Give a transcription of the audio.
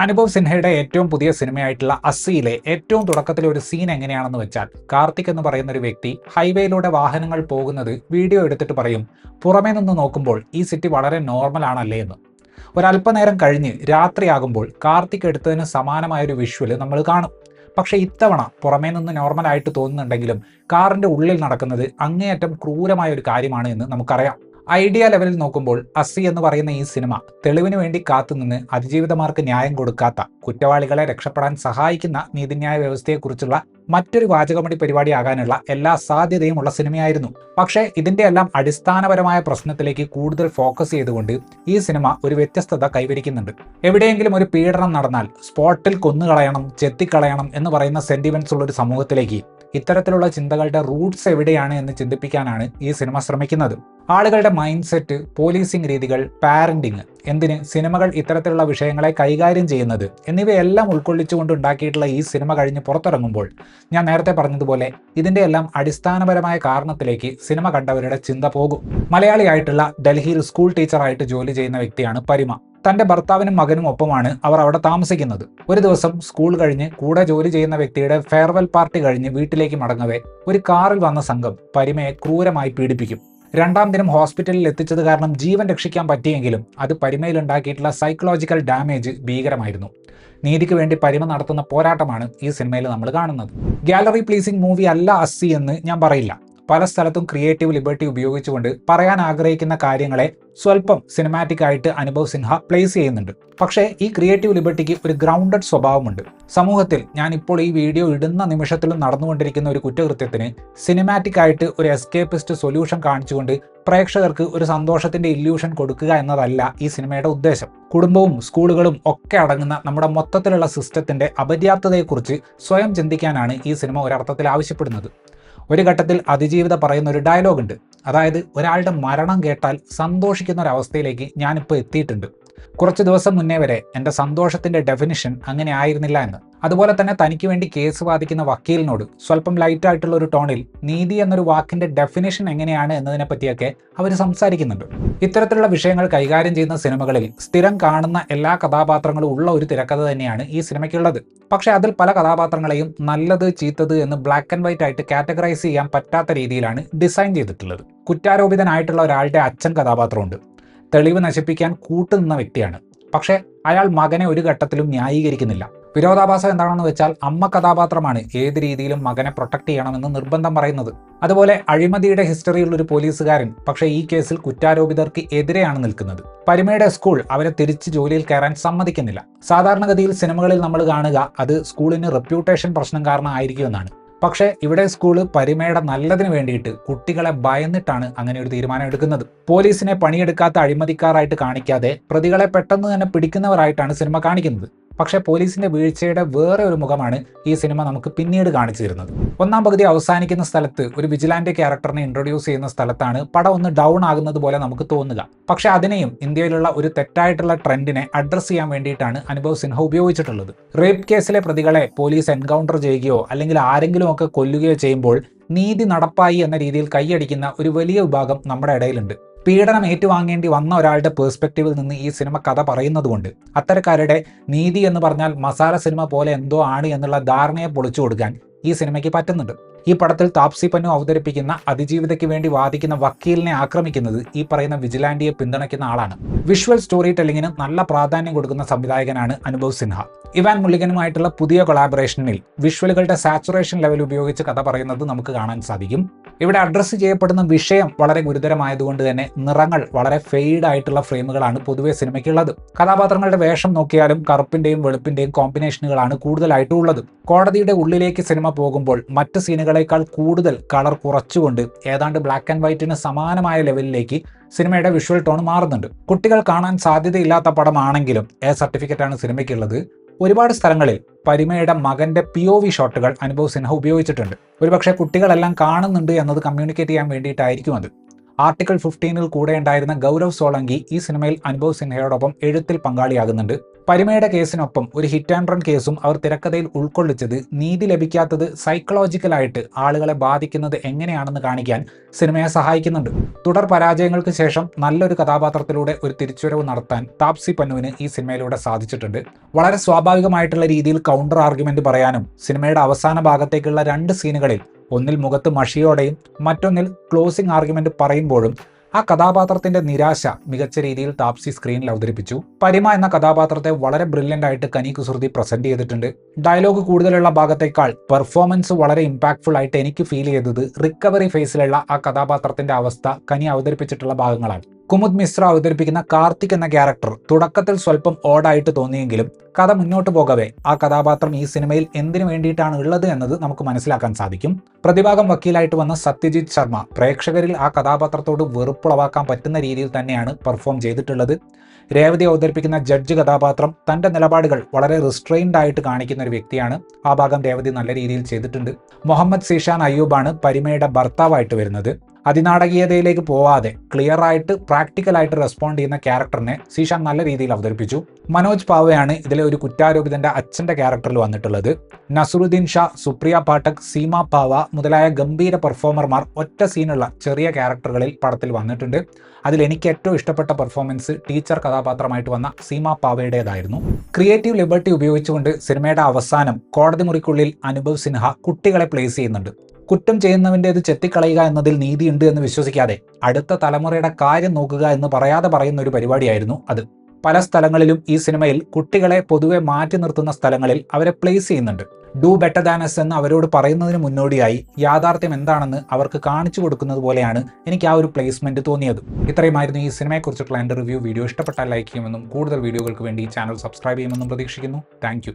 അനുഭവ് സിൻഹയുടെ ഏറ്റവും പുതിയ സിനിമയായിട്ടുള്ള അസ്സിയിലെ ഏറ്റവും തുടക്കത്തിലെ ഒരു സീൻ എങ്ങനെയാണെന്ന് വെച്ചാൽ, കാർത്തിക് എന്ന് പറയുന്ന ഒരു വ്യക്തി ഹൈവേയിലൂടെ വാഹനങ്ങൾ പോകുന്നത് വീഡിയോ എടുത്തിട്ട് പറയും, പുറമേ നിന്ന് നോക്കുമ്പോൾ ഈ സിറ്റി വളരെ നോർമൽ ആണല്ലേ എന്ന്. ഒരല്പനേരം കഴിഞ്ഞ് രാത്രിയാകുമ്പോൾ കാർത്തിക് എടുത്തതിന് സമാനമായൊരു വിഷ്വൽ നമ്മൾ കാണും. പക്ഷെ ഇത്തവണ പുറമേ നിന്ന് നോർമലായിട്ട് തോന്നുന്നുണ്ടെങ്കിലും കാറിന്റെ ഉള്ളിൽ നടക്കുന്നത് അങ്ങേയറ്റം ക്രൂരമായ ഒരു കാര്യമാണ് എന്ന് നമുക്കറിയാം. ഐഡിയ ലെവലിൽ നോക്കുമ്പോൾ അസ്സി എന്ന് പറയുന്ന ഈ സിനിമ തെളിവിന് വേണ്ടി കാത്തുനിന്ന് അതിജീവിതമാർക്ക് ന്യായം കൊടുക്കാത്ത, കുറ്റവാളികളെ രക്ഷപ്പെടാൻ സഹായിക്കുന്ന നീതിന്യായ വ്യവസ്ഥയെക്കുറിച്ചുള്ള മറ്റൊരു വാചകമടി പരിപാടിയാകാനുള്ള എല്ലാ സാധ്യതയും ഉള്ള സിനിമയായിരുന്നു. പക്ഷേ ഇതിന്റെ എല്ലാം അടിസ്ഥാനപരമായ പ്രശ്നത്തിലേക്ക് കൂടുതൽ ഫോക്കസ് ചെയ്തുകൊണ്ട് ഈ സിനിമ ഒരു വ്യത്യസ്തത കൈവരിക്കുന്നുണ്ട്. എവിടെയെങ്കിലും ഒരു പീഡനം നടന്നാൽ സ്പോട്ടിൽ കൊന്നുകളയണം, ചെത്തിക്കളയണം എന്ന് പറയുന്ന സെന്റിമെന്റ്സ് ഉള്ള ഒരു സമൂഹത്തിലേക്ക് ഇത്തരത്തിലുള്ള ചിന്തകളുടെ റൂട്ട്സ് എവിടെയാണ് എന്ന് ചിന്തിപ്പിക്കാനാണ് ഈ സിനിമ ശ്രമിക്കുന്നത്. ആളുകളുടെ മൈൻഡ് സെറ്റ്, പോലീസിംഗ് രീതികൾ, പാരന്റിങ്, എന്തിന് സിനിമകൾ ഇത്തരത്തിലുള്ള വിഷയങ്ങളെ കൈകാര്യം ചെയ്യുന്നത് എന്നിവയെല്ലാം ഉൾക്കൊള്ളിച്ചുകൊണ്ട് ഉണ്ടാക്കിയിട്ടുള്ള ഈ സിനിമ കഴിഞ്ഞ് പുറത്തിറങ്ങുമ്പോൾ ഞാൻ നേരത്തെ പറഞ്ഞതുപോലെ ഇതിന്റെ എല്ലാം അടിസ്ഥാനപരമായ കാരണത്തിലേക്ക് സിനിമ കണ്ടവരുടെ ചിന്ത പോകും. മലയാളിയായിട്ടുള്ള ഡൽഹിയിൽ സ്കൂൾ ടീച്ചറായിട്ട് ജോലി ചെയ്യുന്ന വ്യക്തിയാണ് പരിമ. തന്റെ ഭർത്താവിനും മകനും ഒപ്പമാണ് അവർ അവിടെ താമസിക്കുന്നത്. ഒരു ദിവസം സ്കൂൾ കഴിഞ്ഞ് കൂടെ ജോലി ചെയ്യുന്ന വ്യക്തിയുടെ ഫെയർവെൽ പാർട്ടി കഴിഞ്ഞ് വീട്ടിലേക്ക് മടങ്ങവേ ഒരു കാറിൽ വന്ന സംഘം പരിമയെ ക്രൂരമായി പീഡിപ്പിക്കും. രണ്ടാം ദിനം ഹോസ്പിറ്റലിൽ എത്തിച്ചത് കാരണം ജീവൻ രക്ഷിക്കാൻ പറ്റിയെങ്കിലും അത് പരിമയിൽ ഉണ്ടാക്കിയിട്ടുള്ള സൈക്കോളജിക്കൽ ഡാമേജ് ഭീകരമായിരുന്നു. നീതിക്ക് വേണ്ടി പരിമ നടത്തുന്ന പോരാട്ടമാണ് ഈ സിനിമയിൽ നമ്മൾ കാണുന്നത്. ഗാലറി പ്ലീസിംഗ് മൂവി അല്ല അസ്സി എന്ന് ഞാൻ പറയില്ല. പല സ്ഥലത്തും ക്രിയേറ്റീവ് ലിബർട്ടി ഉപയോഗിച്ചുകൊണ്ട് പറയാൻ ആഗ്രഹിക്കുന്ന കാര്യങ്ങളെ സ്വല്പം സിനിമാറ്റിക് ആയിട്ട് അനുഭവ് സിൻഹ പ്ലേസ് ചെയ്യുന്നുണ്ട്. പക്ഷേ ഈ ക്രിയേറ്റീവ് ലിബർട്ടിക്ക് ഒരു ഗ്രൗണ്ടഡ് സ്വഭാവമുണ്ട്. സമൂഹത്തിൽ ഞാൻ ഇപ്പോൾ ഈ വീഡിയോ ഇടുന്ന നിമിഷത്തിലും നടന്നുകൊണ്ടിരിക്കുന്ന ഒരു കുറ്റകൃത്യത്തിന് സിനിമാറ്റിക് ആയിട്ട് ഒരു എസ്കേപ്പിസ്റ്റ് സൊല്യൂഷൻ കാണിച്ചുകൊണ്ട് പ്രേക്ഷകർക്ക് ഒരു സന്തോഷത്തിന്റെ ഇല്യൂഷൻ കൊടുക്കുക എന്നതല്ല ഈ സിനിമയുടെ ഉദ്ദേശം. കുടുംബവും സ്കൂളുകളും ഒക്കെ അടങ്ങുന്ന നമ്മുടെ മൊത്തത്തിലുള്ള സിസ്റ്റത്തിന്റെ അപര്യാപ്തതയെക്കുറിച്ച് സ്വയം ചിന്തിക്കാനാണ് ഈ സിനിമ ഒരർത്ഥത്തിൽ ആവശ്യപ്പെടുന്നത്. ഒരു ഘട്ടത്തിൽ അതിജീവിത പറയുന്ന ഒരു ഡയലോഗ് ഉണ്ട്. അതായത്, ഒരാളുടെ മരണം കേട്ടാൽ സന്തോഷിക്കുന്ന ഒരവസ്ഥയിലേക്ക് ഞാനിപ്പോൾ എത്തിയിട്ടുണ്ട്. കുറച്ച് ദിവസം മുന്നേ വരെ എൻ്റെ സന്തോഷത്തിന്റെ ഡെഫിനിഷൻ അങ്ങനെ ആയിരുന്നില്ല എന്ന്. അതുപോലെ തന്നെ തനിക്ക് വേണ്ടി കേസ് വാദിക്കുന്ന വക്കീലിനോട് സ്വല്പം ലൈറ്റായിട്ടുള്ള ഒരു ടോണിൽ നീതി എന്നൊരു വാക്കിന്റെ ഡെഫിനിഷൻ എങ്ങനെയാണ് എന്നതിനെ പറ്റിയൊക്കെ അവർ സംസാരിക്കുന്നുണ്ട്. ഇത്തരത്തിലുള്ള വിഷയങ്ങൾ കൈകാര്യം ചെയ്യുന്ന സിനിമകളിൽ സ്ഥിരം കാണുന്ന എല്ലാ കഥാപാത്രങ്ങളും ഉള്ള ഒരു തിരക്കഥ തന്നെയാണ് ഈ സിനിമയ്ക്കുള്ളത്. പക്ഷേ അതിൽ പല കഥാപാത്രങ്ങളെയും നല്ലത് ചീത്തത് എന്ന് ബ്ലാക്ക് ആൻഡ് വൈറ്റ് ആയിട്ട് കാറ്റഗറൈസ് ചെയ്യാൻ പറ്റാത്ത രീതിയിലാണ് ഡിസൈൻ ചെയ്തിട്ടുള്ളത്. കുറ്റാരോപിതനായിട്ടുള്ള ഒരാളുടെ അച്ഛൻ കഥാപാത്രമുണ്ട്. തെളിവ് നശിപ്പിക്കാൻ കൂട്ടുനിന്ന വ്യക്തിയാണ്. പക്ഷേ അയാൾ മകനെ ഒരു ഘട്ടത്തിലും ന്യായീകരിക്കുന്നില്ല. വിരോധാഭാസം എന്താണെന്ന് വെച്ചാൽ അമ്മ കഥാപാത്രമാണ് ഏത് രീതിയിലും മകനെ പ്രൊട്ടക്ട് ചെയ്യണമെന്ന് നിർബന്ധം പറയുന്നത്. അതുപോലെ അഴിമതിയുടെ ഹിസ്റ്ററിയുള്ള ഒരു പോലീസുകാരൻ പക്ഷേ ഈ കേസിൽ കുറ്റാരോപിതർക്ക് എതിരെയാണ് നിൽക്കുന്നത്. പരിമയുടെ സ്കൂൾ അവരെ തിരിച്ച് ജോലിയിൽ കയറാൻ സമ്മതിക്കുന്നില്ല. സാധാരണഗതിയിൽ സിനിമകളിൽ നമ്മൾ കാണുക അത് സ്കൂളിന് റെപ്യൂട്ടേഷൻ പ്രശ്നം കാരണമായിരിക്കുമെന്നാണ്. പക്ഷേ ഇവിടെ സ്കൂള് പരിമയുടെ നല്ലതിന് വേണ്ടിയിട്ട് കുട്ടികളെ ഭയന്നിട്ടാണ് അങ്ങനെ ഒരു തീരുമാനം എടുക്കുന്നത്. പോലീസിനെ പണിയെടുക്കാത്ത അഴിമതിക്കാരായിട്ട് കാണിക്കാതെ പ്രതികളെ പെട്ടെന്ന് തന്നെ പിടിക്കുന്നവരായിട്ടാണ് സിനിമ കാണിക്കുന്നത്. പക്ഷേ പോലീസിന്റെ വീഴ്ചയുടെ വേറെ ഒരു മുഖമാണ് ഈ സിനിമ നമുക്ക് പിന്നീട് കാണിച്ചു തരുന്നത്. ഒന്നാം പകുതി അവസാനിക്കുന്ന സ്ഥലത്ത് ഒരു വിജിലാൻഡ് ക്യാരക്ടറിനെ ഇൻട്രൊഡ്യൂസ് ചെയ്യുന്ന സ്ഥലത്താണ് പടം ഒന്ന് ഡൗൺ ആകുന്നത് പോലെ നമുക്ക് തോന്നുക. പക്ഷേ അതിനെയും ഇന്ത്യയിലുള്ള ഒരു തെറ്റായിട്ടുള്ള ട്രെൻഡിനെ അഡ്രസ് ചെയ്യാൻ വേണ്ടിയിട്ടാണ് അനുഭവ് സിൻഹ ഉപയോഗിച്ചിട്ടുള്ളത്. റേപ്പ് കേസിലെ പ്രതികളെ പോലീസ് എൻകൗണ്ടർ ചെയ്യുകയോ അല്ലെങ്കിൽ ആരെങ്കിലും ഒക്കെ കൊല്ലുകയോ ചെയ്യുമ്പോൾ നീതി നടപ്പായി എന്ന രീതിയിൽ കൈയടിക്കുന്ന ഒരു വലിയ വിഭാഗം നമ്മുടെ ഇടയിലുണ്ട്. പീഡനം ഏറ്റുവാങ്ങേണ്ടി വന്ന ഒരാളുടെ പേഴ്സ്പെക്റ്റീവിൽ നിന്ന് ഈ സിനിമ കഥ പറയുന്നതുകൊണ്ട് അത്തരക്കാരുടെ നീതി എന്ന് പറഞ്ഞാൽ മസാല സിനിമ പോലെ എന്തോ ആണ് എന്നുള്ള ധാരണയെ പൊളിച്ചു കൊടുക്കാൻ ഈ സിനിമയ്ക്ക് പറ്റുന്നുണ്ട്. ഈ പടത്തിൽ താപ്സി പന്നു അവതരിപ്പിക്കുന്ന അതിജീവിതയ്ക്ക് വേണ്ടി വാദിക്കുന്ന വക്കീലിനെ ആക്രമിക്കുന്നത് ഈ പറയുന്ന വിജിലാൻഡിയെ പിന്തുണയ്ക്കുന്ന ആളാണ്. വിഷ്വൽ സ്റ്റോറി ടെല്ലിങ്ങിന് നല്ല പ്രാധാന്യം കൊടുക്കുന്ന സംവിധായകനാണ് അനുഭവ് സിൻഹ. ഇവാൻ മുള്ളിഗനുമായിട്ടുള്ള പുതിയ കൊളാബറേഷനിൽ വിഷ്വലുകളുടെ സാച്ചുറേഷൻ ലെവൽ ഉപയോഗിച്ച് കഥ പറയുന്നത് നമുക്ക് കാണാൻ സാധിക്കും. ഇവിടെ അഡ്രസ്സ് ചെയ്യപ്പെടുന്ന വിഷയം വളരെ ഗുരുതരമായതുകൊണ്ട് തന്നെ നിറങ്ങൾ വളരെ ഫെയ്ഡ് ആയിട്ടുള്ള ഫ്രെയിമുകളാണ് പൊതുവെ സിനിമയ്ക്കുള്ളത്. കഥാപാത്രങ്ങളുടെ വേഷം നോക്കിയാലും കറുപ്പിന്റെയും വെളുപ്പിന്റെയും കോമ്പിനേഷനുകളാണ് കൂടുതലായിട്ടും ഉള്ളത്. കോടതിയുടെ ഉള്ളിലേക്ക് സിനിമ പോകുമ്പോൾ മറ്റ് സീനുകളേക്കാൾ കൂടുതൽ കളർ കുറച്ചുകൊണ്ട് ഏതാണ്ട് ബ്ലാക്ക് ആൻഡ് വൈറ്റിന് സമാനമായ ലെവലിലേക്ക് സിനിമയുടെ വിഷ്വൽ ടോൺ മാറുന്നുണ്ട്. കുട്ടികൾ കാണാൻ സാധ്യതയില്ലാത്ത പടമാണെങ്കിലും സർട്ടിഫിക്കറ്റാണ് സിനിമയ്ക്കുള്ളത്. ഒരുപാട് സ്ഥലങ്ങളിൽ പരിമയുടെ മകന്റെ POV ഷോട്ടുകൾ അനുഭവ് സിൻഹ ഉപയോഗിച്ചിട്ടുണ്ട്. ഒരുപക്ഷെ കുട്ടികളെല്ലാം കാണുന്നുണ്ട് എന്നത് കമ്മ്യൂണിക്കേറ്റ് ചെയ്യാൻ വേണ്ടിയിട്ടായിരിക്കും അത്. ആർട്ടിക്കിൾ 15 കൂടെ ഉണ്ടായിരുന്ന ഗൗരവ് സോളങ്കി ഈ സിനിമയിൽ അനുഭവ് സിൻഹയോടൊപ്പം എഴുത്തിൽ പങ്കാളിയാകുന്നുണ്ട്. പരിമയുടെ കേസിനൊപ്പം ഒരു ഹിറ്റ് ആൻഡ് റൺ കേസും അവർ തിരക്കഥയിൽ ഉൾക്കൊള്ളിച്ചത് നീതി ലഭിക്കാത്തത് സൈക്കോളജിക്കലായിട്ട് ആളുകളെ ബാധിക്കുന്നത് എങ്ങനെയാണെന്ന് കാണിക്കാൻ സിനിമയെ സഹായിക്കുന്നുണ്ട്. തുടർ പരാജയങ്ങൾക്ക് ശേഷം നല്ലൊരു കഥാപാത്രത്തിലൂടെ ഒരു തിരിച്ചുവരവ് നടത്താൻ താപ്സി പന്നുവിന് ഈ സിനിമയിലൂടെ സാധിച്ചിട്ടുണ്ട്. വളരെ സ്വാഭാവികമായിട്ടുള്ള രീതിയിൽ കൗണ്ടർ ആർഗ്യുമെന്റ് പറയാനും സിനിമയുടെ അവസാന ഭാഗത്തേക്കുള്ള 2 സീനുകളിൽ ഒന്നിൽ മുഖത്ത് മഷിയോടെയും മറ്റൊന്നിൽ ക്ലോസിംഗ് ആർഗ്യുമെന്റ് പറയുമ്പോഴും ആ കഥാപാത്രത്തിന്റെ നിരാശ മികച്ച രീതിയിൽ താപ്സി സ്ക്രീനിൽ അവതരിപ്പിച്ചു. പരിമ എന്ന കഥാപാത്രത്തെ വളരെ ബ്രില്യൻ്റ് ആയിട്ട് കനി കുസൃതി പ്രസന്റ് ചെയ്തിട്ടുണ്ട്. ഡയലോഗ് കൂടുതലുള്ള ഭാഗത്തേക്കാൾ പെർഫോമൻസ് വളരെ ഇമ്പാക്ട്ഫുൾ ആയിട്ട് എനിക്ക് ഫീൽ ചെയ്തത് റിക്കവറി ഫേസിലുള്ള ആ കഥാപാത്രത്തിന്റെ അവസ്ഥ കനി അവതരിപ്പിച്ചിട്ടുള്ള ഭാഗങ്ങളാണ്. കുമുദ് മിശ്ര അവതരിപ്പിക്കുന്ന കാർത്തിക് എന്ന ക്യാരക്ടർ തുടക്കത്തിൽ സ്വല്പം ഓടായിട്ട് തോന്നിയെങ്കിലും കഥ മുന്നോട്ട് പോകവേ ആ കഥാപാത്രം ഈ സിനിമയിൽ എന്തിനു വേണ്ടിയിട്ടാണ് ഉള്ളത് എന്നത് നമുക്ക് മനസ്സിലാക്കാൻ സാധിക്കും. പ്രതിഭാഗം വക്കീലായിട്ട് വന്ന സത്യജിത് ശർമ്മ പ്രേക്ഷകരിൽ ആ കഥാപാത്രത്തോട് വെറുപ്പുളവാക്കാൻ പറ്റുന്ന രീതിയിൽ തന്നെയാണ് പെർഫോം ചെയ്തിട്ടുള്ളത്. രേവതി അവതരിപ്പിക്കുന്ന ജഡ്ജ് കഥാപാത്രം തന്റെ നിലപാടുകൾ വളരെ റിസ്ട്രെയിൻഡ് ആയിട്ട് കാണിക്കുന്ന ഒരു വ്യക്തിയാണ്. ആ ഭാഗം രേവതി നല്ല രീതിയിൽ ചെയ്തിട്ടുണ്ട്. മുഹമ്മദ് സീഷാൻ അയ്യൂബാണ് പരിമയുടെ ഭർത്താവായിട്ട് വരുന്നത്. അതിനാടകീയതയിലേക്ക് പോവാതെ ക്ലിയർ ആയിട്ട് പ്രാക്ടിക്കലായിട്ട് റെസ്പോണ്ട് ചെയ്യുന്ന ക്യാരക്ടറിനെ സീഷാൻ നല്ല രീതിയിൽ അവതരിപ്പിച്ചു. മനോജ് പാവയാണ് ഇതിലെ ഒരു കുറ്റാരോപിതന്റെ അച്ഛന്റെ ക്യാരക്ടറിൽ വന്നിട്ടുള്ളത്. നസറുദ്ദീൻ ഷാ, സുപ്രിയ പാഠക്, സീമ പാവ മുതലായ ഗംഭീര പെർഫോമർമാർ ഒറ്റ സീനുള്ള ചെറിയ ക്യാരക്ടറുകളിൽ പടത്തിൽ വന്നിട്ടുണ്ട്. അതിൽ എനിക്ക് ഏറ്റവും ഇഷ്ടപ്പെട്ട പെർഫോമൻസ് ടീച്ചർ കഥാപാത്രമായിട്ട് വന്ന സീമ പാവയുടേതായിരുന്നു. ക്രിയേറ്റീവ് ലിബർട്ടി ഉപയോഗിച്ചുകൊണ്ട് സിനിമയുടെ അവസാനം കോടതി മുറിക്കുള്ളിൽ അനുഭവ് സിൻഹ കുട്ടികളെ പ്ലേസ് ചെയ്യുന്നുണ്ട്. കുറ്റം ചെയ്യുന്നവൻ്റേത് ചെത്തിക്കളയുക എന്നതിൽ നീതിയുണ്ട് എന്ന് വിശ്വസിക്കാതെ അടുത്ത തലമുറയുടെ കാര്യം നോക്കുക എന്ന് പറയാതെ പറയുന്ന ഒരു പരിപാടിയായിരുന്നു അത്. പല സ്ഥലങ്ങളിലും ഈ സിനിമയിൽ കുട്ടികളെ പൊതുവെ മാറ്റി നിർത്തുന്ന സ്ഥലങ്ങളിൽ അവരെ പ്ലേസ് ചെയ്യുന്നുണ്ട്. ഡു ബെറ്റർ ദാൻ എസ് എന്ന് അവരോട് പറയുന്നതിന് മുന്നോടിയായി യാഥാർത്ഥ്യം എന്താണെന്ന് അവർക്ക് കാണിച്ചു കൊടുക്കുന്നത് പോലെയാണ് എനിക്ക് ആ ഒരു പ്ലേസ്മെന്റ് തോന്നിയത്. ഇത്രയുമായിരുന്നു ഈ സിനിമയെക്കുറിച്ചിട്ടുള്ള എൻ്റെ റിവ്യൂ. വീഡിയോ ഇഷ്ടപ്പെട്ടാൽ ലൈക്ക് ചെയ്യുമെന്നും കൂടുതൽ വീഡിയോകൾക്ക് വേണ്ടി ചാനൽ സബ്സ്ക്രൈബ് ചെയ്യുമെന്നും പ്രതീക്ഷിക്കുന്നു. താങ്ക്